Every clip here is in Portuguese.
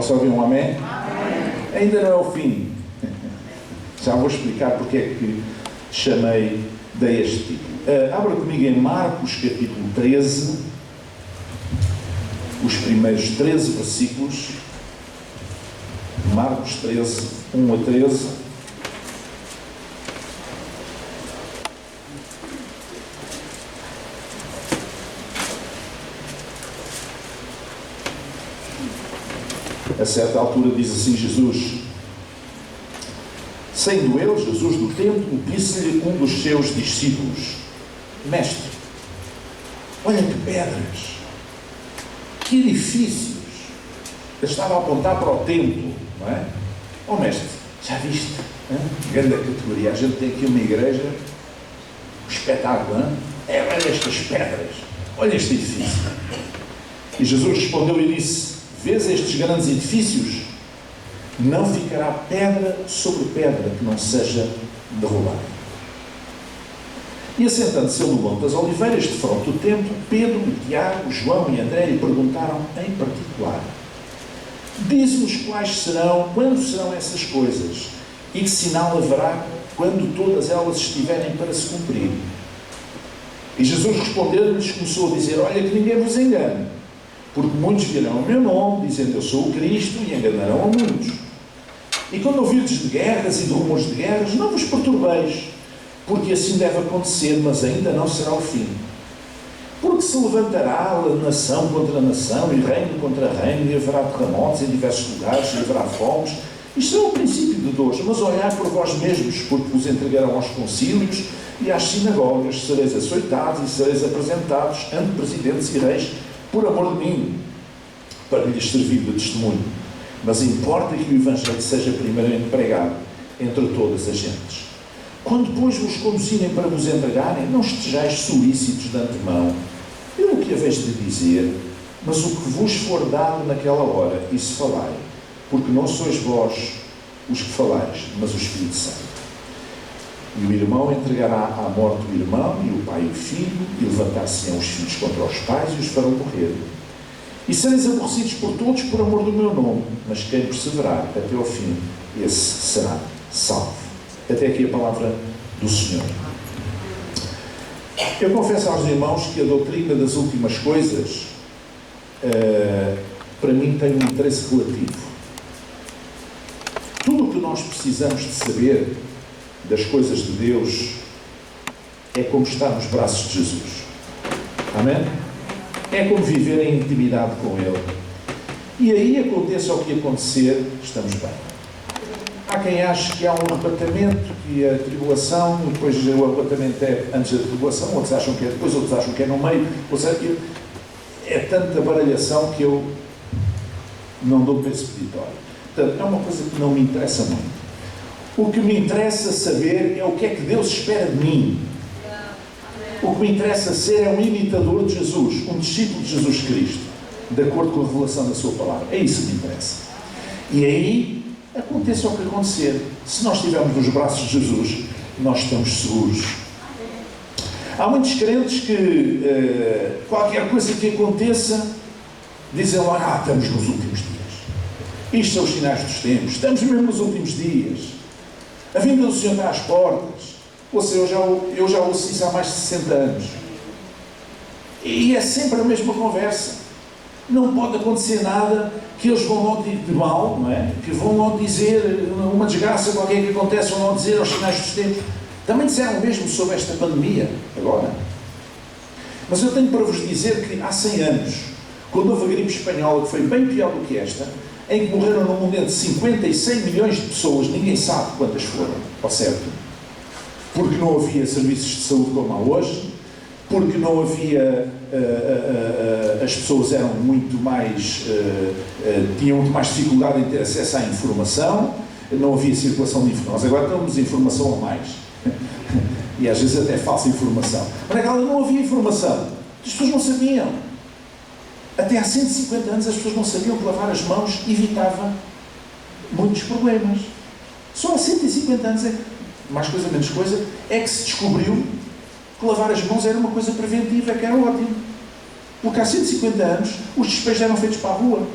Posso ouvir um amém? Amém? Ainda não é o fim. Já vou explicar porque é que dei este título. Abra comigo em Marcos capítulo 13, os primeiros 13 versículos. Marcos 13, 1 a 13. A certa altura diz assim Jesus: saindo ele, Jesus, do templo, disse-lhe um dos seus discípulos: Mestre, olha que pedras, que edifícios. Ele estava a apontar para o templo, não é? Oh mestre, já viste? Grande categoria. A gente tem aqui uma igreja, um espetáculo, não é? Olha estas pedras, olha este edifício. E Jesus respondeu e disse: vês estes grandes edifícios? Não ficará pedra sobre pedra que não seja derrubada. E assentando-se ele no Monte das Oliveiras, de fronte do templo, Pedro, Tiago, João e André lhe perguntaram em particular: dize-nos quando serão essas coisas, e que sinal haverá quando todas elas estiverem para se cumprir? E Jesus respondeu-lhes, começou a dizer: olha que ninguém vos engane, porque muitos virão ao meu nome, dizendo eu sou o Cristo, e enganarão a muitos. E quando ouvirdes de guerras e de rumores de guerras, não vos perturbeis, porque assim deve acontecer, mas ainda não será o fim. Porque se levantará nação contra nação, e reino contra reino, e haverá terremotos em diversos lugares, e haverá fomes. Isto é o princípio de dores, mas olhai por vós mesmos, porque vos entregarão aos concílios e às sinagogas, sereis açoitados e sereis apresentados ante presidentes e reis, por amor de mim, para lhes servir de testemunho. Mas importa que o Evangelho seja primeiramente pregado entre todas as gentes. Quando, pois, vos conduzirem para vos entregarem, não estejais solícitos de antemão pelo que haveis de dizer, mas o que vos for dado naquela hora, isso falai, porque não sois vós os que falais, mas o Espírito Santo. E o irmão entregará à morte o irmão, e o pai o filho, e levantar-se-ão os filhos contra os pais, e os farão morrer. E sereis aborrecidos por todos por amor do meu nome, mas quem perseverar até ao fim, esse será salvo. Até aqui a palavra do Senhor. Eu confesso aos irmãos que a doutrina das últimas coisas, para mim, tem um interesse relativo. Tudo o que nós precisamos de saber das coisas de Deus é como estar nos braços de Jesus. Amém? É como viver em intimidade com Ele. E aí, aconteça o que acontecer, estamos bem. Há quem ache que há um arrebatamento, que a tribulação, e depois o arrebatamento é antes da tribulação, outros acham que é depois, outros acham que é no meio, ou seja, é tanta baralhação que eu não dou para esse peditório. Portanto, é uma coisa que não me interessa muito. O que me interessa saber é o que é que Deus espera de mim. O que me interessa ser é um imitador de Jesus, um discípulo de Jesus Cristo, de acordo com a revelação da sua palavra. É isso que me interessa. E aí, aconteça o que acontecer. Se nós estivermos nos braços de Jesus, nós estamos seguros. Há muitos crentes que qualquer coisa que aconteça, dizem logo: estamos nos últimos dias. Isto são os sinais dos tempos. Estamos mesmo nos últimos dias. A vinda do Senhor está às portas. Ou seja, eu já ouço isso há mais de 60 anos. E é sempre a mesma conversa. Não pode acontecer nada que eles vão logo dizer de mal, não é? Que vão logo dizer uma desgraça qualquer que acontece, vão logo dizer aos sinais dos tempos. Também disseram o mesmo sobre esta pandemia, agora. Mas eu tenho para vos dizer que há 100 anos, quando houve a gripe espanhola, que foi bem pior do que esta, em que morreram no mundo entre 50 e 100 milhões de pessoas, ninguém sabe quantas foram, ao certo. Porque não havia serviços de saúde como há hoje, porque não havia, as pessoas eram muito mais, tinham muito mais dificuldade em ter acesso à informação, não havia circulação de informação. Agora temos informação a mais. E às vezes até falsa informação. Mas naquela não havia informação. As pessoas não sabiam. Até há 150 anos as pessoas não sabiam que lavar as mãos evitava muitos problemas. Só há 150 anos, mais coisa menos coisa, é que se descobriu que lavar as mãos era uma coisa preventiva, que era ótimo. Porque há 150 anos os despejos eram feitos para a rua.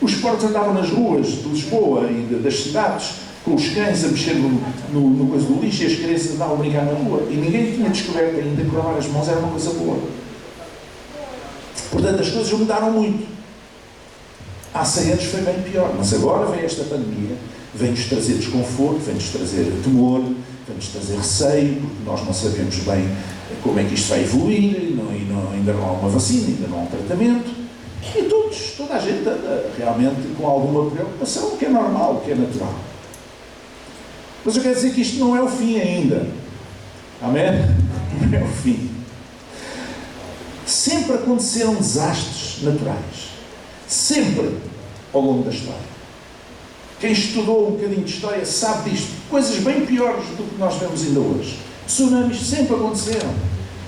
Os porcos andavam nas ruas de Lisboa e das cidades, com os cães a mexer no coisa do lixo, e as crianças andavam a brincar na rua. E ninguém tinha descoberto ainda que lavar as mãos era uma coisa boa. Portanto, as coisas mudaram muito. Há 100 anos foi bem pior, mas agora vem esta pandemia, vem-nos trazer desconforto, vem-nos trazer temor, vem-nos trazer receio, porque nós não sabemos bem como é que isto vai evoluir, ainda não há uma vacina, ainda não há um tratamento, e toda a gente realmente com alguma preocupação, o que é normal, o que é natural. Mas eu quero dizer que isto não é o fim ainda. Amém? Não é o fim. Sempre aconteceram desastres naturais. Sempre ao longo da história. Quem estudou um bocadinho de história sabe disto. Coisas bem piores do que nós vemos ainda hoje. Tsunamis sempre aconteceram.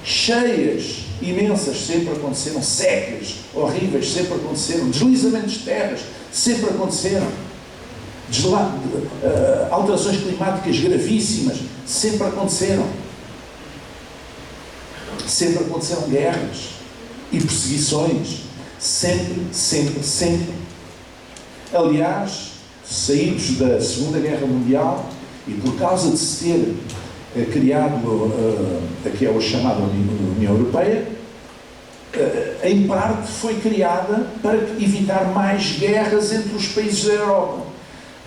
Cheias imensas sempre aconteceram. Secas horríveis sempre aconteceram. Deslizamentos de terras sempre aconteceram. Alterações climáticas gravíssimas sempre aconteceram. Sempre aconteceram guerras e perseguições. Sempre. Aliás, saídos da Segunda Guerra Mundial e por causa de se ter criado aquela chamada União Europeia, em parte foi criada para evitar mais guerras entre os países da Europa.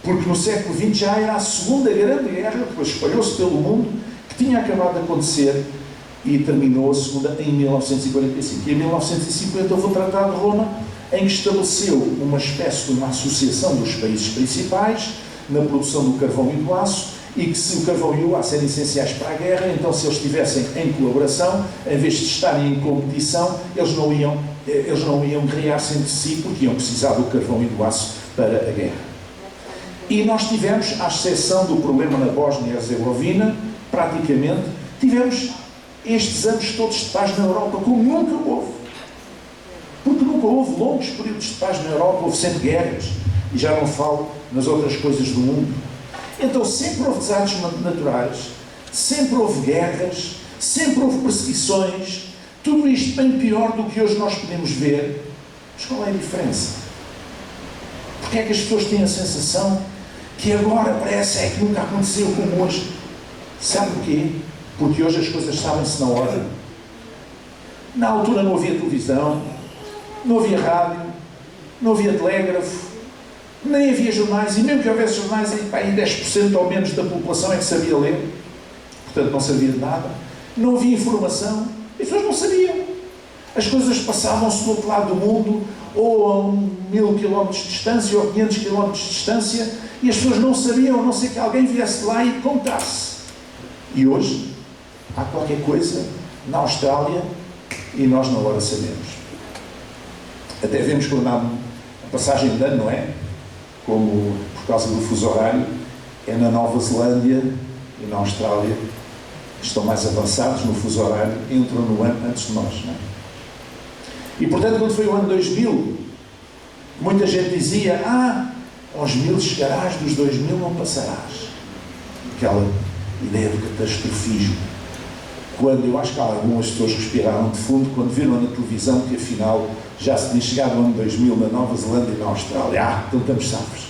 Porque no século XX já era a Segunda Grande Guerra, depois espalhou-se pelo mundo, que tinha acabado de acontecer e terminou a Segunda em 1945. E em 1950 houve o Tratado de Roma, em que estabeleceu uma espécie de uma associação dos países principais na produção do carvão e do aço, e que se o carvão e o aço eram essenciais para a guerra, então se eles estivessem em colaboração, em vez de estarem em competição, eles não iam guerrear-se entre si, porque iam precisar do carvão e do aço para a guerra. E nós tivemos, à exceção do problema na Bósnia e Herzegovina, praticamente, tivemos estes anos todos de paz na Europa, como nunca houve. Porque nunca houve longos períodos de paz na Europa, houve sempre guerras. E já não falo nas outras coisas do mundo. Então sempre houve desastres naturais, sempre houve guerras, sempre houve perseguições, tudo isto bem pior do que hoje nós podemos ver. Mas qual é a diferença? Porque é que as pessoas têm a sensação que agora parece que nunca aconteceu como hoje? Sabe porquê? Porque hoje as coisas sabem-se na hora. Na altura não havia televisão, não havia rádio, não havia telégrafo, nem havia jornais, e mesmo que houvesse jornais, aí 10% ou menos da população é que sabia ler, portanto não sabia de nada. Não havia informação, as pessoas não sabiam. As coisas passavam-se do outro lado do mundo, ou a 1000 km de distância, ou 500 km de distância, e as pessoas não sabiam, a não ser que alguém viesse lá e contasse. E hoje, há qualquer coisa na Austrália e nós na hora sabemos. Até vemos quando há a passagem de ano, não é? Como por causa do fuso horário, é na Nova Zelândia e na Austrália, estão mais avançados no fuso horário, entram no ano antes de nós, não é? E portanto, quando foi o ano 2000, muita gente dizia: aos 1000 chegarás, dos 2000 não passarás. Aquela ideia do catastrofismo. Quando eu acho que algumas pessoas respiraram de fundo quando viram na televisão que afinal já se tinha chegado o ano 2000 na Nova Zelândia e na Austrália. Então estamos safos.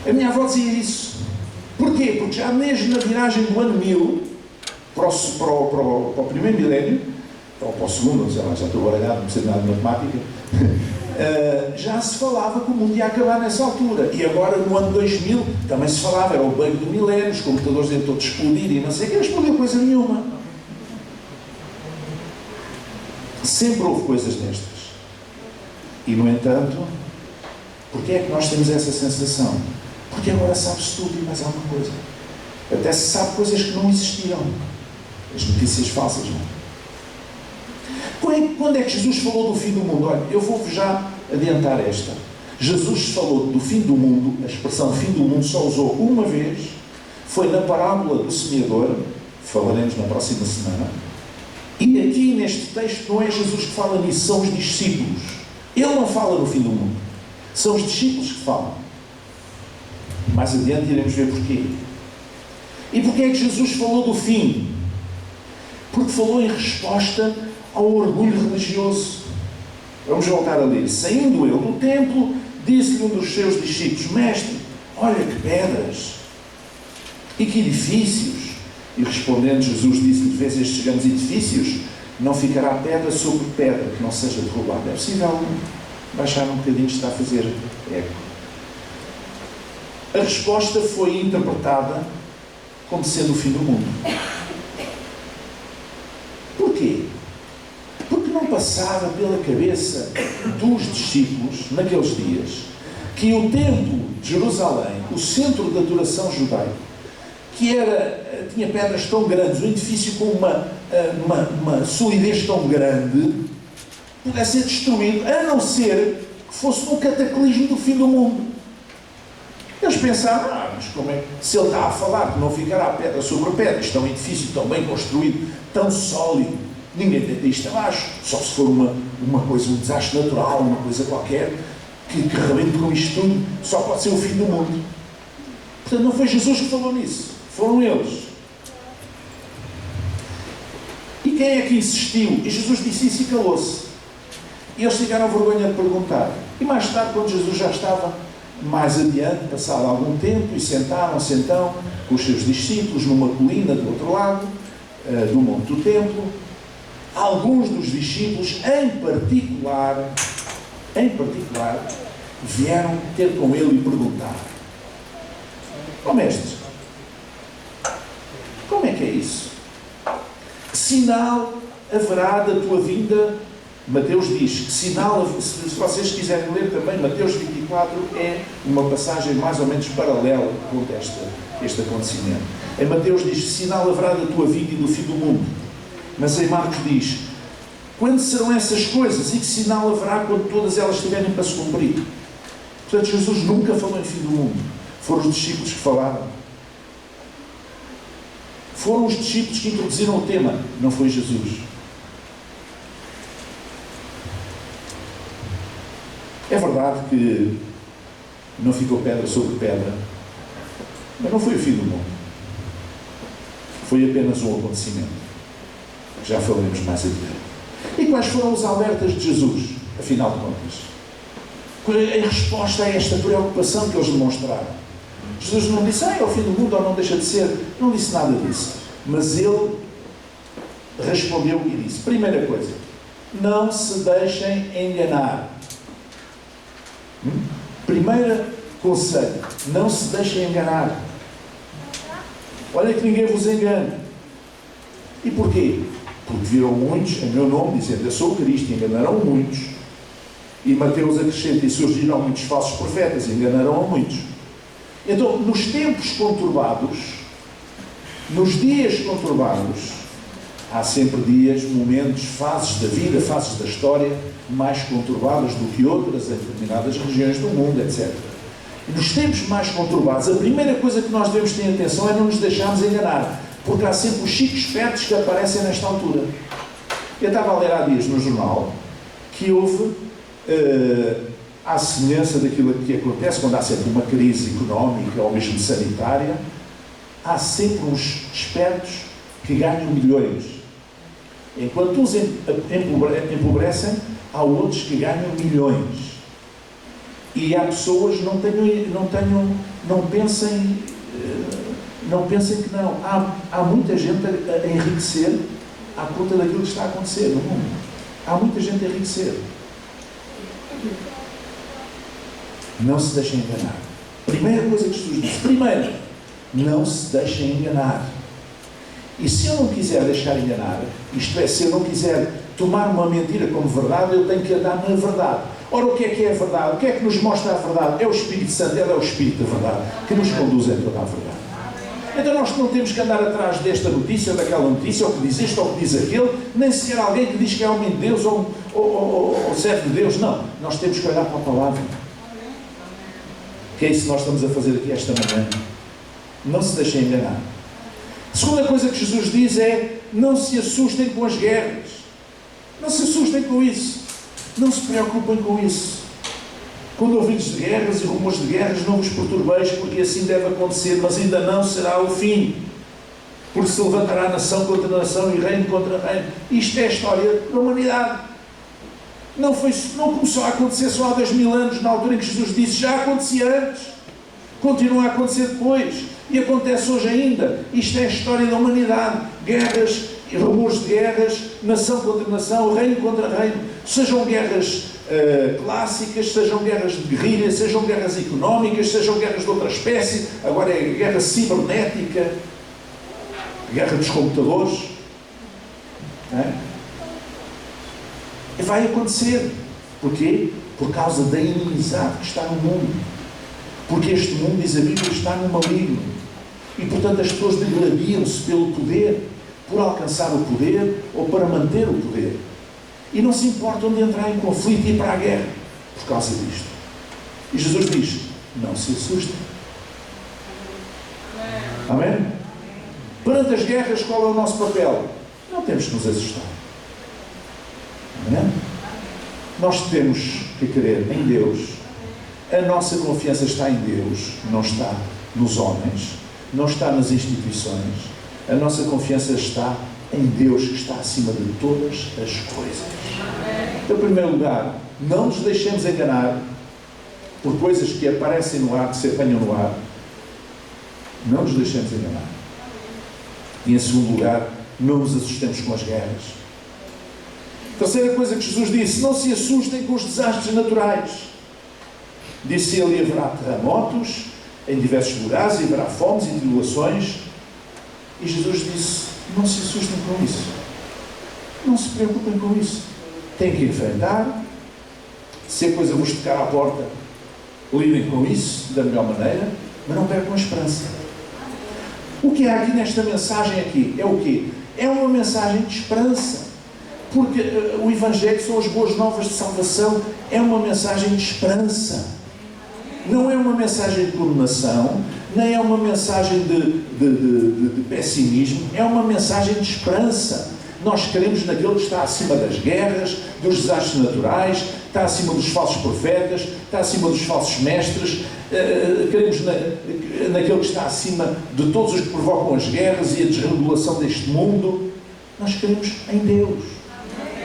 A minha avó dizia isso. Porquê? Porque já mesmo na viragem do ano 1000 para o primeiro milénio, ou para o segundo, não sei lá, já estou baralhado, não percebo nada de matemática, já se falava que o mundo ia acabar nessa altura. E agora, no ano 2000, também se falava, era o bug do milénio, os computadores iam todos explodir e não sei o que, não explodiu coisa nenhuma. Sempre houve coisas destas. E, no entanto, porquê é que nós temos essa sensação? Porque agora sabe-se tudo e mais alguma coisa. Até se sabe coisas que não existiam. As notícias falsas, não é? Quando é que Jesus falou do fim do mundo? Olha, eu vou-vos já adiantar esta. Jesus falou do fim do mundo, a expressão fim do mundo só usou uma vez, foi na parábola do semeador, falaremos na próxima semana, e aqui neste texto não é Jesus que fala nisso, são os discípulos. Ele não fala no fim do mundo, são os discípulos que falam. Mais adiante iremos ver porquê. E porquê é que Jesus falou do fim? Porque falou em resposta ao orgulho religioso. Vamos voltar a ler. Saindo ele do templo, Disse-lhe um dos seus discípulos: Mestre, olha que pedras e que edifícios. E respondendo Jesus disse-lhe: Vês estes grandes edifícios? Não ficará pedra sobre pedra que não seja derrubada. É possível baixar um bocadinho, está a fazer eco. A resposta foi interpretada como sendo o fim do mundo. Porquê? Porque não passava pela cabeça dos discípulos, naqueles dias, que o templo de Jerusalém, o centro da adoração judaica, que tinha pedras tão grandes, um edifício com uma solidez tão grande, pudesse ser destruído, a não ser que fosse um cataclismo do fim do mundo. Eles pensaram: mas como é que, se ele está a falar que não ficará pedra sobre pedra, isto é um edifício tão bem construído, tão sólido, ninguém deita isto abaixo, só se for uma coisa, um desastre natural, uma coisa qualquer, que rebente com isto tudo, só pode ser o fim do mundo. Portanto, não foi Jesus que falou nisso, foram eles. E quem é que insistiu? E Jesus disse isso e calou-se. E eles tiveram vergonha de perguntar. E mais tarde, quando Jesus já estava mais adiante, passado algum tempo, e sentaram-se então com os seus discípulos numa colina do outro lado, do Monte do Templo, alguns dos discípulos, em particular, vieram ter com ele e perguntar: ó mestre, como é que é isso? Que sinal haverá da tua vinda? Mateus diz que sinal, se vocês quiserem ler também, Mateus 24 é uma passagem mais ou menos paralela com este acontecimento. Em Mateus diz: sinal haverá da tua vinda e do fim do mundo. Mas em Marcos diz: quando serão essas coisas e que sinal haverá quando todas elas estiverem para se cumprir? Portanto, Jesus nunca falou em fim do mundo. Foram os discípulos que falaram. Foram os discípulos que introduziram o tema, não foi Jesus. É verdade que não ficou pedra sobre pedra, mas não foi o fim do mundo. Foi apenas um acontecimento, que já falaremos mais adiante. E quais foram os alertas de Jesus, afinal de contas? Em resposta a esta preocupação que eles demonstraram. Jesus não disse: é o fim do mundo ou não deixa de ser. Não disse nada disso. Mas ele respondeu e disse: primeira coisa, não se deixem enganar. Primeiro conselho: não se deixem enganar. Olha que ninguém vos engane. E porquê? Porque viram muitos em meu nome dizendo: eu sou o Cristo, enganarão muitos. E Mateus acrescenta: e surgirão muitos falsos profetas, enganarão a muitos. Então, nos tempos conturbados, nos dias conturbados, há sempre dias, momentos, fases da vida, fases da história mais conturbadas do que outras em determinadas regiões do mundo, etc. E nos tempos mais conturbados, a primeira coisa que nós devemos ter atenção é não nos deixarmos enganar, porque há sempre os chicos espertos que aparecem nesta altura. Eu estava a ler há dias no jornal que houve, à semelhança daquilo que acontece quando há sempre uma crise económica ou mesmo sanitária, há sempre uns espertos que ganham milhões. Enquanto uns empobrecem, há outros que ganham milhões. E há pessoas que não pensem que não. Há muita gente a enriquecer à conta daquilo que está a acontecer no mundo. Há muita gente a enriquecer. Não se deixem enganar. Primeira coisa que Jesus disse: primeiro, não se deixem enganar. E se eu não quiser deixar enganar, isto é, se eu não quiser tomar uma mentira como verdade, eu tenho que andar na verdade. Ora, o que é a verdade? O que é que nos mostra a verdade? É o Espírito Santo, ele é o Espírito da verdade, que nos conduz em toda a verdade. Então nós não temos que andar atrás desta notícia ou daquela notícia, ou que diz isto ou que diz aquele, nem sequer alguém que diz que é homem de Deus ou servo de Deus. Não, nós temos que olhar para a palavra. Que é isso que nós estamos a fazer aqui esta manhã. Não se deixem enganar. A segunda coisa que Jesus diz é: não se assustem com as guerras. Não se assustem com isso. Não se preocupem com isso. Quando ouvirdes de guerras e rumores de guerras, não vos perturbeis, porque assim deve acontecer, mas ainda não será o fim. Porque se levantará nação contra nação e reino contra reino. Isto é a história da humanidade. Não começou a acontecer só há 2000 anos, na altura em que Jesus disse, já acontecia antes. Continua a acontecer depois. E acontece hoje ainda. Isto é a história da humanidade. Guerras, rumores de guerras, nação contra nação, reino contra reino. Sejam guerras clássicas, sejam guerras de guerrilha, sejam guerras económicas, sejam guerras de outra espécie. Agora é guerra cibernética, guerra dos computadores. E vai acontecer. Porquê? Por causa da inimizade que está no mundo. Porque este mundo, diz a Bíblia, está no maligno. E, portanto, as pessoas degladiam-se pelo poder, por alcançar o poder ou para manter o poder. E não se importam de entrar em conflito e ir para a guerra por causa disto. E Jesus diz, não se assustem. Amém? Perante as guerras, qual é o nosso papel? Não temos que nos assustar. Amém? Nós temos que crer em Deus. A nossa confiança está em Deus, não está nos homens, não está nas instituições. A nossa confiança está em Deus, que está acima de todas as coisas. Então, em primeiro lugar, não nos deixemos enganar por coisas que aparecem no ar, que se apanham no ar. Não nos deixemos enganar. E, em segundo lugar, não nos assustemos com as guerras. Terceira coisa que Jesus disse, não se assustem com os desastres naturais. Disse ele, haverá terremotos em diversos lugares, e haverá fomes e tribulações. E Jesus disse, não se assustem com isso. Não se preocupem com isso. Têm que enfrentar. Se a coisa vos tocar à porta, lidem com isso da melhor maneira, mas não percam a esperança. O que há aqui nesta mensagem aqui é o quê? É uma mensagem de esperança. Porque o Evangelho são as boas novas de salvação. É uma mensagem de esperança. Não é uma mensagem de condenação, nem é uma mensagem de pessimismo, é uma mensagem de esperança. Nós queremos naquele que está acima das guerras, dos desastres naturais, está acima dos falsos profetas, está acima dos falsos mestres, queremos naquele que está acima de todos os que provocam as guerras e a desregulação deste mundo. Nós queremos em Deus.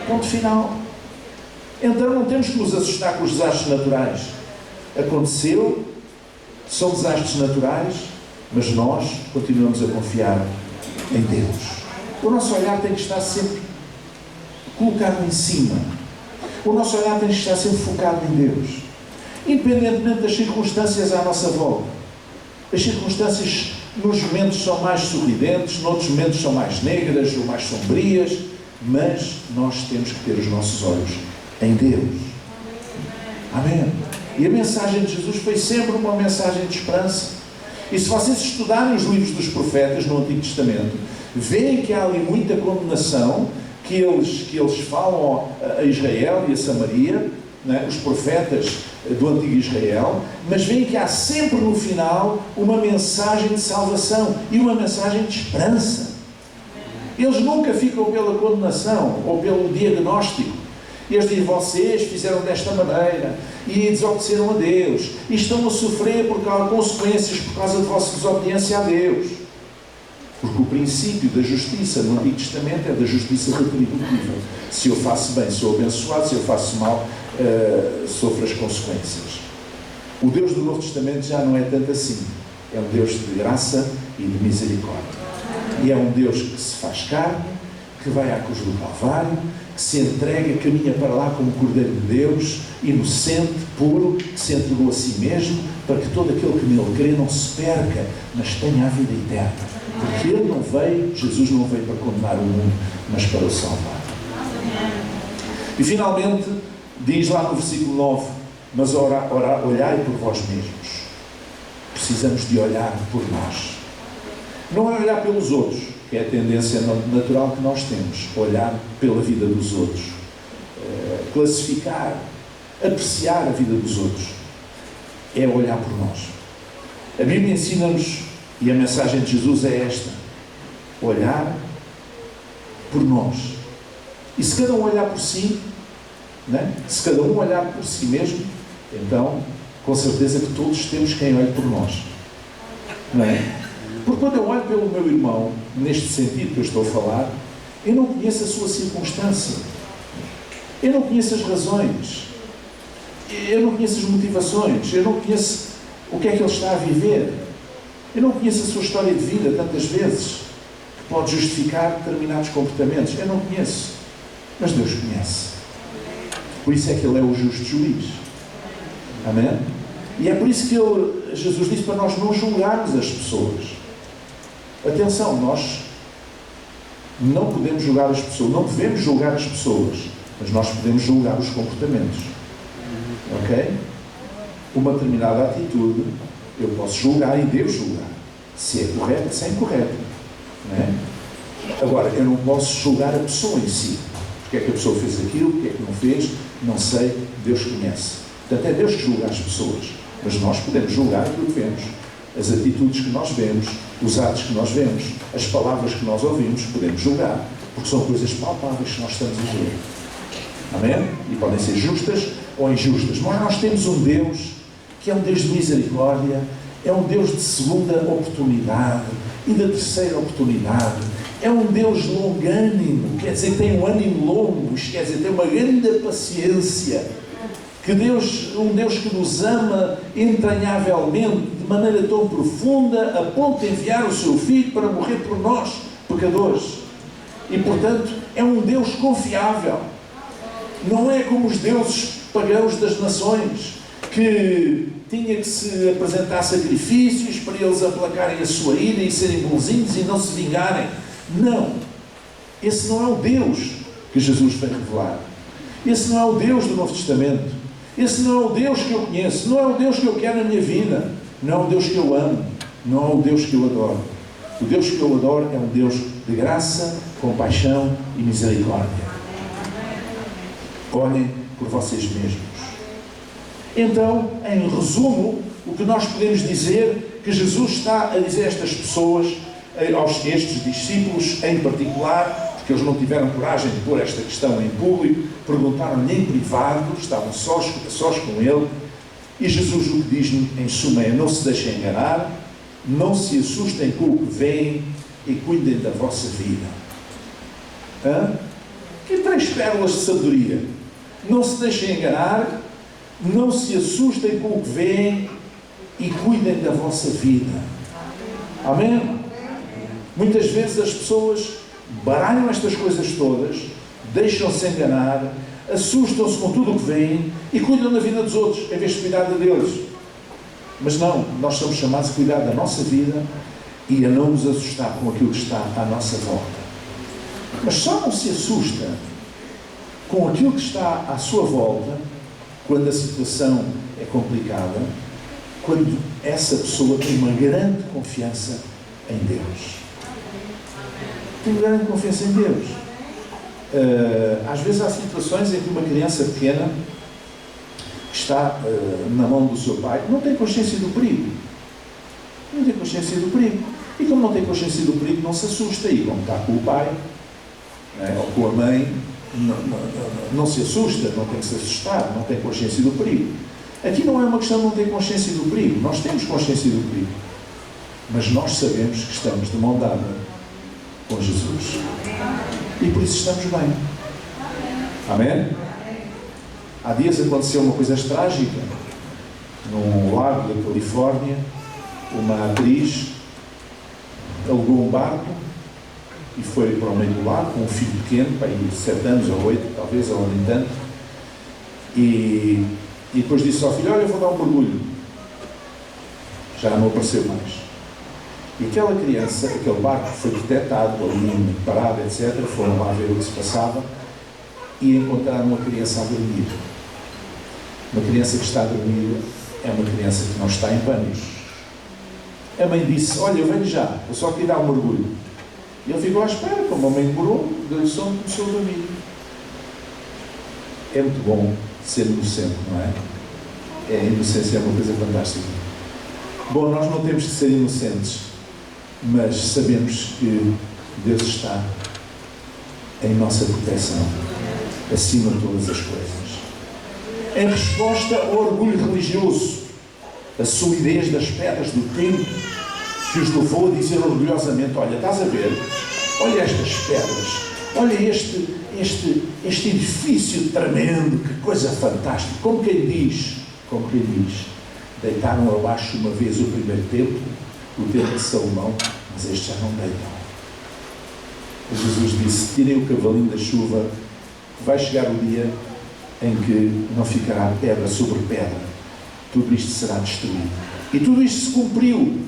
Ponto final. Então não temos que nos assustar com os desastres naturais. Aconteceu, são desastres naturais, mas nós continuamos a confiar em Deus. O nosso olhar tem que estar sempre colocado em cima. O nosso olhar tem que estar sempre focado em Deus. Independentemente das circunstâncias à nossa volta. As circunstâncias, nos momentos, são mais sorridentes, noutros momentos são mais negras ou mais sombrias, mas nós temos que ter os nossos olhos em Deus. Amém? E a mensagem de Jesus foi sempre uma mensagem de esperança. E se vocês estudarem os livros dos profetas no Antigo Testamento, veem que há ali muita condenação que eles falam a Israel e a Samaria, né, os profetas do Antigo Israel, mas veem que há sempre no final uma mensagem de salvação e uma mensagem de esperança. Eles nunca ficam pela condenação ou pelo diagnóstico. Eles dizem, vocês fizeram desta maneira e desobedeceram a Deus e estão a sofrer por consequências por causa de vossa desobediência a Deus. Porque o princípio da justiça no Antigo Testamento é da justiça retributiva. Se eu faço bem, sou abençoado, se eu faço mal, sofro as consequências. O Deus do Novo Testamento já não é tanto assim. É um Deus de graça e de misericórdia. E é um Deus que se faz carne, que vai à cruz do Calvário, que se entrega, caminha para lá como Cordeiro de Deus, inocente, puro, que se entregou a si mesmo, para que todo aquele que nele crê não se perca, mas tenha a vida eterna. Porque ele não veio, Jesus não veio para condenar o mundo, mas para o salvar. E finalmente, diz lá no versículo 9, mas olhai por vós mesmos. Precisamos de olhar por nós. Não é olhar pelos outros, que é a tendência natural que nós temos, olhar pela vida dos outros, classificar, apreciar a vida dos outros, é olhar por nós. A Bíblia ensina-nos, e a mensagem de Jesus é esta, olhar por nós. E se cada um olhar por si, né? Se cada um olhar por si mesmo, então, com certeza que todos temos quem olhe por nós. Não é? Porque quando eu olho pelo meu irmão, neste sentido que eu estou a falar, eu não conheço a sua circunstância. Eu não conheço as razões. Eu não conheço as motivações. Eu não conheço o que é que ele está a viver. Eu não conheço a sua história de vida tantas vezes que pode justificar determinados comportamentos. Eu não conheço. Mas Deus conhece. Por isso é que Ele é o justo juiz. Amém? E é por isso que Jesus disse para nós não julgarmos as pessoas. Atenção, nós não podemos julgar as pessoas, não devemos julgar as pessoas, mas nós podemos julgar os comportamentos. Ok? Uma determinada atitude, eu posso julgar e devo julgar. Se é correto, se é incorreto. Não é? Agora, eu não posso julgar a pessoa em si. Porque é que a pessoa fez aquilo, porque é que não fez, não sei, Deus conhece. Portanto, é Deus que julga as pessoas. Mas nós podemos julgar aquilo que vemos. As atitudes que nós vemos, os atos que nós vemos, as palavras que nós ouvimos, podemos julgar. Porque são coisas palpáveis que nós estamos a ver. Amém? E podem ser justas ou injustas. Mas nós temos um Deus que é um Deus de misericórdia, é um Deus de segunda oportunidade e da terceira oportunidade. É um Deus longânimo, quer dizer, tem um ânimo longo, quer dizer, tem uma grande paciência. Que um Deus que nos ama entranhavelmente, de maneira tão profunda, a ponto de enviar o seu Filho para morrer por nós, pecadores. E, portanto, é um Deus confiável. Não é como os deuses pagãos das nações, que tinha que se apresentar sacrifícios para eles aplacarem a sua ira e serem bonzinhos e não se vingarem. Não. Esse não é o Deus que Jesus veio revelar. Esse não é o Deus do Novo Testamento. Esse não é o Deus que eu conheço. Não é o Deus que eu quero na minha vida. Não é o Deus que eu amo. Não é o Deus que eu adoro. O Deus que eu adoro é um Deus de graça, compaixão e misericórdia. Olhem por vocês mesmos. Então, em resumo, o que nós podemos dizer que Jesus está a dizer a estas pessoas, estes discípulos em particular, porque eles não tiveram coragem de pôr esta questão em público, perguntaram-lhe em privado, estavam sós com ele, e Jesus o que diz em suma é: não se deixem enganar, não se assustem com o que veem e cuidem da vossa vida. Que 3 pérolas de sabedoria. Não se deixem enganar, não se assustem com o que veem e cuidem da vossa vida. Amém? Muitas vezes as pessoas baralham estas coisas todas, deixam-se enganar, assustam-se com tudo o que veem e cuidam da vida dos outros, em vez de cuidar da deles. Mas não, nós somos chamados a cuidar da nossa vida e a não nos assustar com aquilo que está à nossa volta. Mas só não se assusta com aquilo que está à sua volta quando a situação é complicada, quando essa pessoa tem uma grande confiança em Deus. Tem uma grande confiança em Deus. Às vezes há situações em que uma criança pequena que está na mão do seu pai não tem consciência do perigo. Não tem consciência do perigo. E como não tem consciência do perigo, não se assusta. E como está com o pai, ou com a mãe, não se assusta, não tem que se assustar, não tem consciência do perigo. Aqui não é uma questão de não ter consciência do perigo. Nós temos consciência do perigo. Mas nós sabemos que estamos de mão dada com Jesus. E por isso estamos bem. Amém? Há dias aconteceu uma coisa trágica. Num lago da Califórnia, uma atriz alugou um barco e foi para o meio do lago com um filho pequeno, para ir 7 anos ou 8, talvez, ou nem tanto. E depois disse ao filho: olha, eu vou dar um mergulho. Já não apareceu mais. E aquela criança, aquele barco foi detectado, ali parado, etc. Foram lá ver o que se passava e encontraram uma criança a dormir. Uma criança que está a dormir é uma criança que não está em pânico. A mãe disse: olha, eu venho já, eu só queria dar um mergulho. E ele ficou à espera, como a mãe demorou, deu-lhe sono e começou a dormir. É muito bom ser inocente, não é? A inocência é uma coisa fantástica. Bom, nós não temos que ser inocentes, mas sabemos que Deus está em nossa proteção, acima de todas as coisas. Em resposta ao orgulho religioso, a solidez das pedras do templo, que os levou a dizer orgulhosamente: olha, estás a ver? Olha estas pedras, Olha este edifício tremendo, que coisa fantástica. Como quem diz, deitaram abaixo uma vez o primeiro templo, o templo de Salomão, mas este já não deitam. Jesus disse: tirem o cavalinho da chuva, vai chegar o dia em que não ficará pedra sobre pedra, tudo isto será destruído. E tudo isto se cumpriu,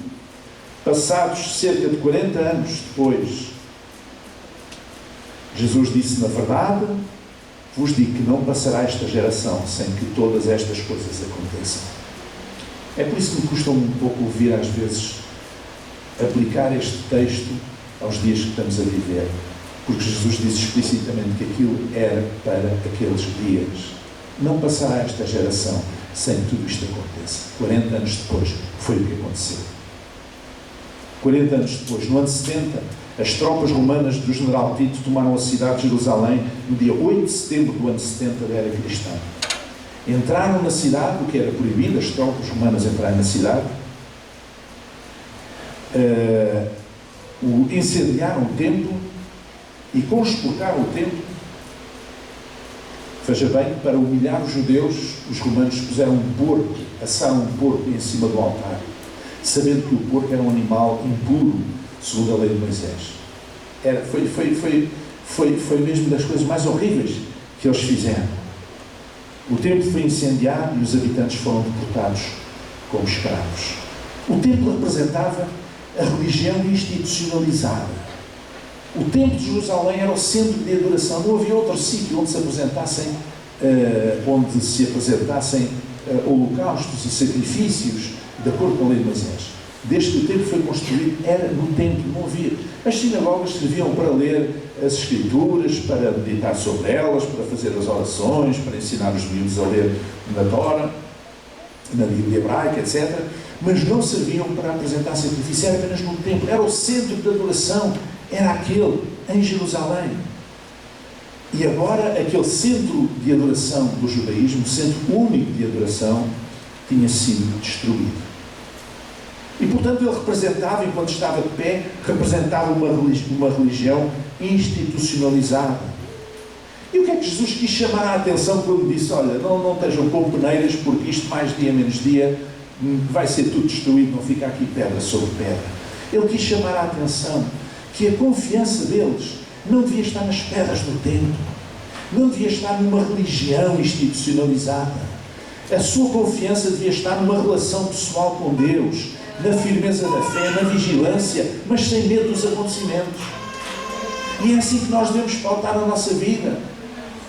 passados cerca de 40 anos depois. Jesus disse: na verdade, vos digo que não passará esta geração sem que todas estas coisas aconteçam. É por isso que me custa um pouco ouvir, às vezes, aplicar este texto aos dias que estamos a viver, porque Jesus disse explicitamente que aquilo era para aqueles dias. Não passará esta geração sem que tudo isto aconteça. 40 anos depois foi o que aconteceu. 40 anos depois, no ano 70, as tropas romanas do general Tito tomaram a cidade de Jerusalém no dia 8 de setembro do ano 70 da era cristã. Entraram na cidade, o que era proibido, as tropas romanas entrarem na cidade, incendiaram o templo e conspurcaram o templo. Veja bem, para humilhar os judeus, os romanos puseram um porco, assaram um porco em cima do altar, sabendo que o porco era um animal impuro, segundo a lei de Moisés. Foi mesmo das coisas mais horríveis que eles fizeram. O templo foi incendiado e os habitantes foram deportados como escravos. O templo representava a religião institucionalizada. O templo de Jerusalém era o centro de adoração. Não havia outro sítio onde se apresentassem holocaustos e sacrifícios de acordo com a lei de Moisés. Desde que o templo foi construído, era no templo, não havia. As sinagogas serviam para ler as Escrituras, para meditar sobre elas, para fazer as orações, para ensinar os miúdos a ler na Tora, na Bíblia hebraica, etc. Mas não serviam para apresentar sacrifício, era apenas no templo. Era o centro de adoração, era aquele, em Jerusalém. E agora, aquele centro de adoração do judaísmo, o centro único de adoração, tinha sido destruído. E, portanto, ele representava, enquanto estava de pé, representava uma religião institucionalizada. E o que é que Jesus quis chamar a atenção quando disse: olha, não estejam com peneiras, porque isto mais dia menos dia vai ser tudo destruído, não fica aqui pedra sobre pedra. Ele quis chamar a atenção que a confiança deles não devia estar nas pedras do templo, não devia estar numa religião institucionalizada. A sua confiança devia estar numa relação pessoal com Deus, na firmeza da fé, na vigilância, mas sem medo dos acontecimentos. E é assim que nós devemos pautar a nossa vida.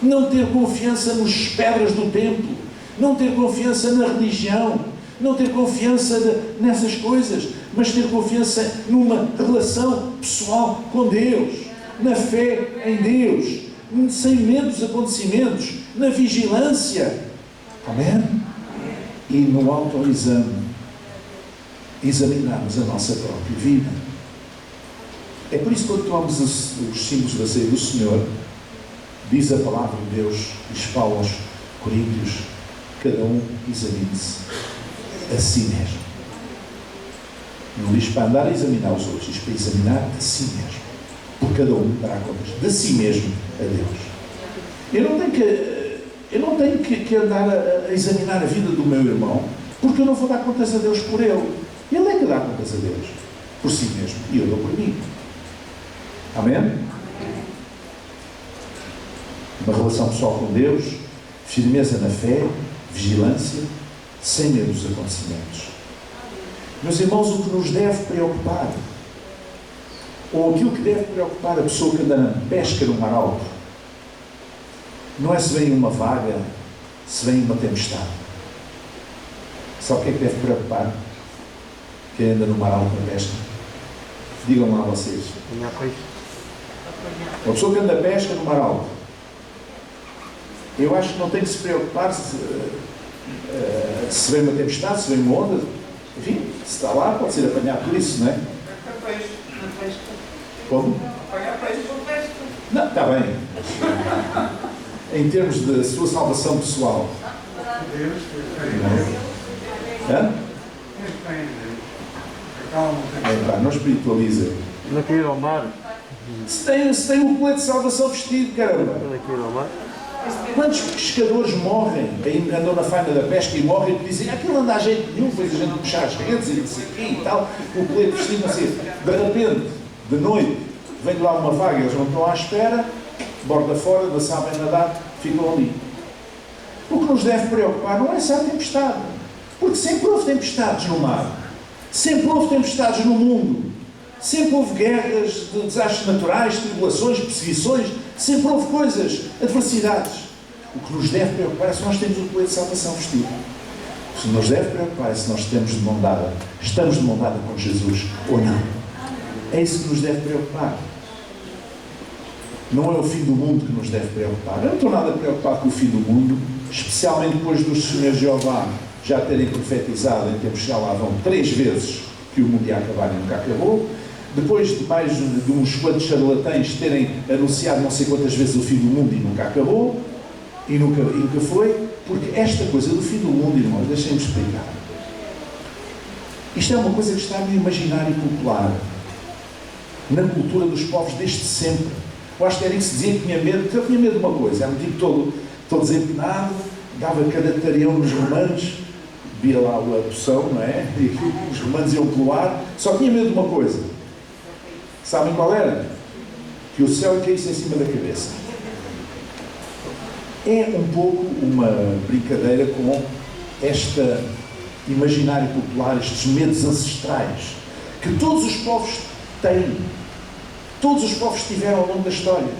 Não ter confiança nas pedras do templo, não ter confiança na religião, não ter confiança nessas coisas, mas ter confiança numa relação pessoal com Deus, na fé em Deus, sem medo dos acontecimentos, na vigilância. Amém? E no autoexame, examinarmos a nossa própria vida. É por isso que quando tomamos os símbolos da ceia do Senhor, diz a palavra de Deus, diz Paulo aos Coríntios, cada um examine-se a si mesmo. Não diz para andar a examinar os outros, diz para examinar a si mesmo. Por cada um dará contas de si mesmo a Deus. Eu não tenho que andar a examinar a vida do meu irmão, porque eu não vou dar contas a Deus por ele. Ele é que dá contas a Deus por si mesmo, e eu dou por mim. Amém? Uma relação pessoal com Deus, firmeza na fé, vigilância, sem medo dos acontecimentos. Meus irmãos, o que nos deve preocupar, ou aquilo que deve preocupar a pessoa que anda na pesca no mar alto, não é se vem uma vaga, se vem uma tempestade. Sabe o que é que deve preocupar quem anda no mar alto na pesca? Digam lá vocês. Uma pessoa que anda a pesca no mar alto, eu acho que não tem que se preocupar se vem uma tempestade, se vem uma onda. Enfim, se está lá, pode ser apanhado por isso, não é? Como? Apanhar peixe por pesca. Não, está bem. Em termos da sua salvação pessoal. Hã? Não espiritualiza. Não quer ir ao mar. Se tem o colete de salvação vestido, caramba. Quantos pescadores morrem, aí andam na faina da pesca e morrem e dizem aquilo anda a jeito nenhum, fez a gente puxar as redes e não sei o quê e tal, o colete vestido, não sei. De repente, de noite, vem lá uma vaga, eles não estão à espera, borda fora, não sabem nadar, ficam ali. O que nos deve preocupar não é só a tempestade, porque sempre houve tempestades no mar, sempre houve tempestades no mundo, sempre houve guerras, desastres naturais, tribulações, perseguições, sempre houve coisas, adversidades. O que nos deve preocupar é se nós temos o colete de salvação vestido. O que nos deve preocupar é se nós estamos de mão dada com Jesus ou não. É isso que nos deve preocupar. Não é o fim do mundo que nos deve preocupar. Eu não estou nada preocupado com o fim do mundo, especialmente depois dos Senhor Jeová já terem profetizado em tempos que já lá vão 3 vezes que o mundo ia acabar e nunca acabou. Depois de mais de uns quantos charlatães terem anunciado não sei quantas vezes o fim do mundo e nunca acabou, e nunca foi, porque esta coisa do fim do mundo, irmãos, deixem-me explicar. Isto é uma coisa que está no imaginário popular, na cultura dos povos desde sempre. O Asterix dizia que tinha medo, porque eu tinha medo de uma coisa, era um tipo todo desempenado, dava cada tarião nos romanos, via lá a poção, não é? E os romanos iam pelo ar, só tinha medo de uma coisa. Sabem qual era? Que o céu caísse em cima da cabeça. É um pouco uma brincadeira com este imaginário popular, estes medos ancestrais, que todos os povos têm. Todos os povos tiveram ao longo da história.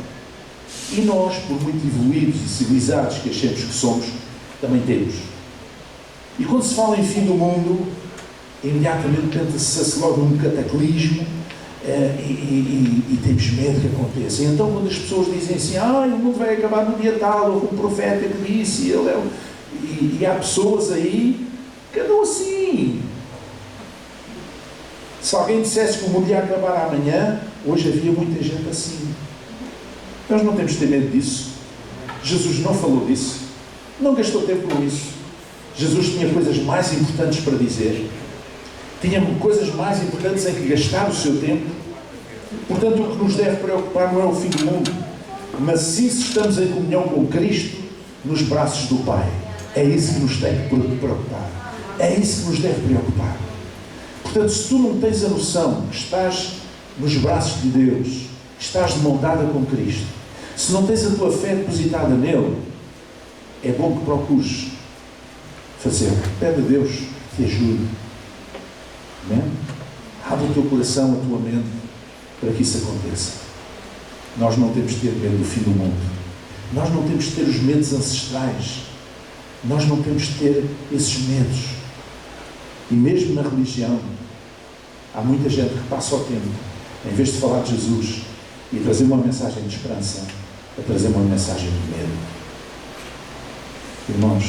E nós, por muito evoluídos e civilizados que achemos que somos, também temos. E quando se fala em fim do mundo, imediatamente pensa-se logo num cataclismo e temos medo que aconteça. E então quando as pessoas dizem assim, o mundo vai acabar no dia tal, houve um profeta que disse, e há pessoas aí que andam assim. Se alguém dissesse que o mundo ia acabar amanhã, hoje havia muita gente assim. Nós não temos de ter medo disso. Jesus não falou disso. Não gastou tempo com isso. Jesus tinha coisas mais importantes para dizer. Tinha coisas mais importantes em que gastar o seu tempo. Portanto, o que nos deve preocupar não é o fim do mundo, mas sim se estamos em comunhão com Cristo nos braços do Pai. É isso que nos tem que preocupar. É isso que nos deve preocupar. Portanto, se tu não tens a noção que estás nos braços de Deus, que estás de mão dada com Cristo, se não tens a tua fé depositada nele, é bom que procures fazer. Pede a Deus que te ajude. Amém? Abre o teu coração, a tua mente, para que isso aconteça. Nós não temos de ter medo do fim do mundo. Nós não temos de ter os medos ancestrais. Nós não temos de ter esses medos. E mesmo na religião, há muita gente que passa o tempo, em vez de falar de Jesus e trazer uma mensagem de esperança, a trazer uma mensagem de medo. Irmãos,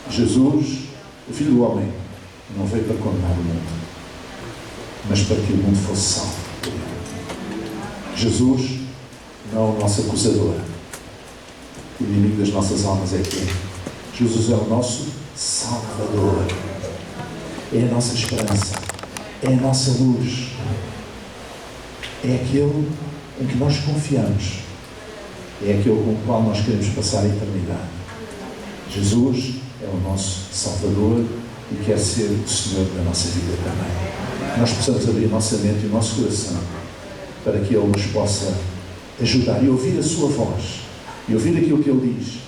Jesus, o Filho do Homem, não veio para condenar o mundo, mas para que o mundo fosse salvo. Jesus não é o nosso acusador. O inimigo das nossas almas é quem? Jesus é o nosso Salvador. É a nossa esperança. É a nossa luz. É aquele em que nós confiamos. É aquele com o qual nós queremos passar a eternidade. Jesus é o nosso Salvador e quer ser o Senhor da nossa vida também. Nós precisamos abrir a nossa mente e o nosso coração para que Ele nos possa ajudar e ouvir a sua voz e ouvir aquilo que Ele diz.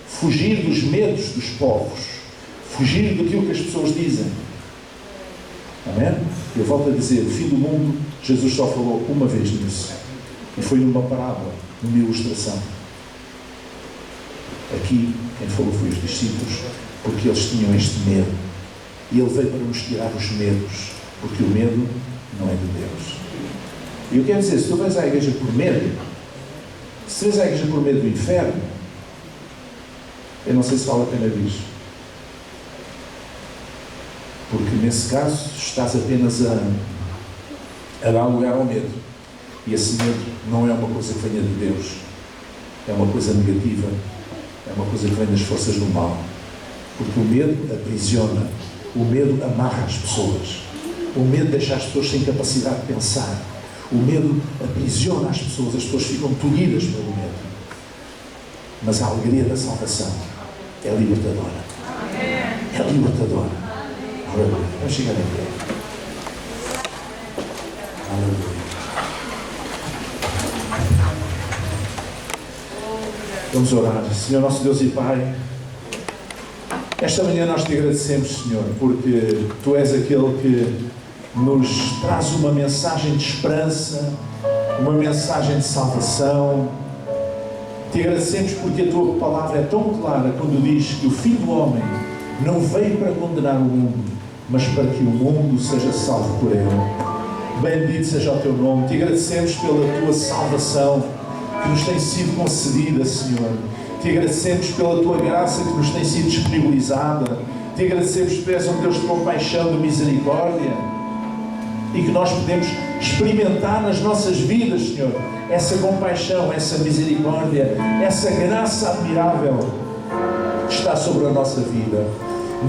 Fugir dos medos dos povos. Fugir daquilo que as pessoas dizem. Amém? Eu volto a dizer, o fim do mundo, Jesus só falou uma vez nisso. E foi numa parábola, numa ilustração. Aqui, quem falou foi os discípulos, porque eles tinham este medo. E Ele veio para nos tirar os medos, porque o medo não é de Deus. E eu quero dizer, se tu vais à igreja por medo, se vais à igreja por medo do inferno, eu não sei se vale a pena vir. Porque nesse caso estás apenas a dar lugar ao medo. E esse medo não é uma coisa que venha de Deus. É uma coisa negativa. É uma coisa que vem das forças do mal. Porque o medo aprisiona. O medo amarra as pessoas. O medo deixa as pessoas sem capacidade de pensar. O medo aprisiona as pessoas ficam tolhidas pelo medo. Mas a alegria da salvação é libertadora. É libertadora. Aleluia. Vamos chegar em pé. Aleluia. Vamos orar. Senhor nosso Deus e Pai, esta manhã nós te agradecemos, Senhor, porque Tu és aquele que nos traz uma mensagem de esperança, uma mensagem de salvação. Te agradecemos porque a Tua palavra é tão clara quando diz que o Filho do Homem não veio para condenar o mundo, mas para que o mundo seja salvo por Ele. Bendito seja o Teu nome. Te agradecemos pela Tua salvação que nos tem sido concedida, Senhor. Te agradecemos pela Tua graça que nos tem sido disponibilizada. Te agradecemos que és um Deus de compaixão, de misericórdia, e que nós podemos experimentar nas nossas vidas, Senhor, essa compaixão, essa misericórdia, essa graça admirável que está sobre a nossa vida.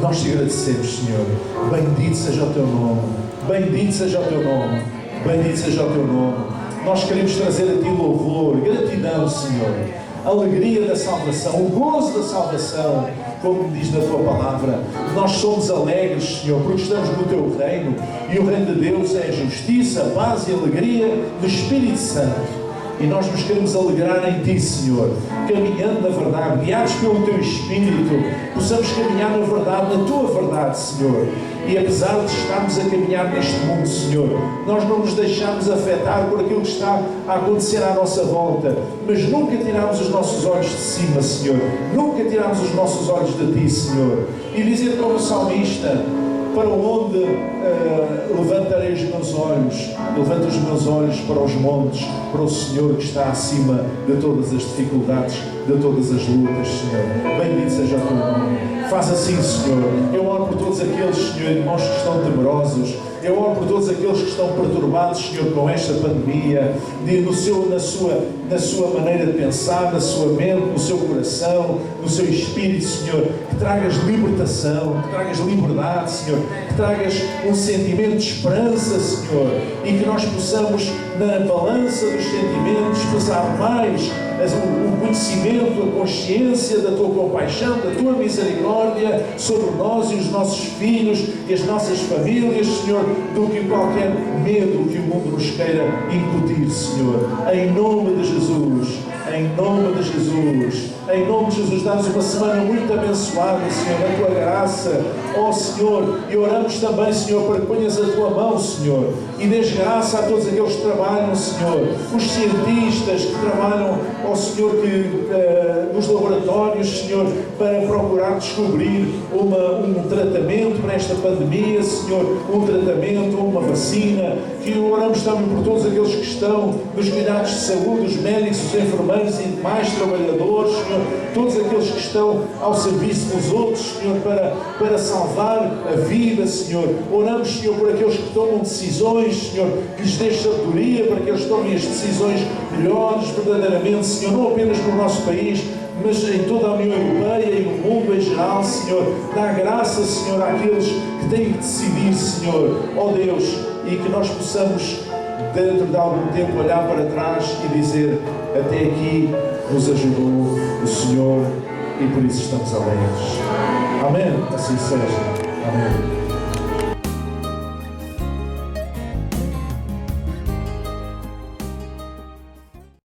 Nós te agradecemos, Senhor. Bendito seja o Teu nome. Bendito seja o Teu nome. Bendito seja o Teu nome. Nós queremos trazer a Ti louvor, gratidão, Senhor. Alegria da salvação, o gozo da salvação, como diz na Tua palavra. Nós somos alegres, Senhor, porque estamos no Teu reino, e o reino de Deus é justiça, paz e alegria do Espírito Santo. E nós nos queremos alegrar em Ti, Senhor, caminhando na verdade, guiados pelo Teu Espírito, possamos caminhar na verdade, na Tua verdade, Senhor. E apesar de estarmos a caminhar neste mundo, Senhor, nós não nos deixamos afetar por aquilo que está a acontecer à nossa volta, mas nunca tiramos os nossos olhos de cima, Senhor. Nunca tiramos os nossos olhos de Ti, Senhor. E dizer como o salmista: para onde levantarei os meus olhos? Levanto os meus olhos para os montes, para o Senhor que está acima de todas as dificuldades, de todas as lutas, Senhor. Bendito seja o Teu nome. Faz assim, Senhor. Eu oro por todos aqueles, Senhor, irmãos que estão temerosos. Eu oro por todos aqueles que estão perturbados, Senhor, com esta pandemia, na sua maneira de pensar, na sua mente, no seu coração, no seu espírito, Senhor. Que tragas libertação, que tragas liberdade, Senhor. Que tragas um sentimento de esperança, Senhor. E que nós possamos, na balança dos sentimentos, pesar mais o conhecimento, a consciência da Tua compaixão, da Tua misericórdia sobre nós e os nossos filhos e as nossas famílias, Senhor, do que qualquer medo que o mundo nos queira incutir, Senhor. Em nome de Jesus, em nome de Jesus, em nome de Jesus, dá-nos uma semana muito abençoada, Senhor, na Tua graça, ó Senhor, e oramos também, Senhor, para que ponhas a Tua mão, Senhor, e dês graça a todos aqueles que trabalham, Senhor, os cientistas que trabalham, ó Senhor, nos laboratórios, Senhor, para procurar descobrir um tratamento para esta pandemia, Senhor, um tratamento, uma vacina, que oramos também por todos aqueles que estão nos cuidados de saúde, os médicos, os enfermeiros e demais trabalhadores, Senhor, todos aqueles que estão ao serviço dos outros, Senhor, para salvar a vida, Senhor. Oramos, Senhor, por aqueles que tomam decisões, Senhor, que lhes dês sabedoria para que eles tomem as decisões melhores, verdadeiramente, Senhor, não apenas no nosso país, mas em toda a União Europeia e no mundo em geral, Senhor. Dá graça, Senhor, àqueles que têm que decidir, Senhor, ó Deus, e que nós possamos, dentro de algum tempo, olhar para trás e dizer: até aqui nos ajudou o Senhor, e por isso estamos alegres. Amém? Assim seja. Amém.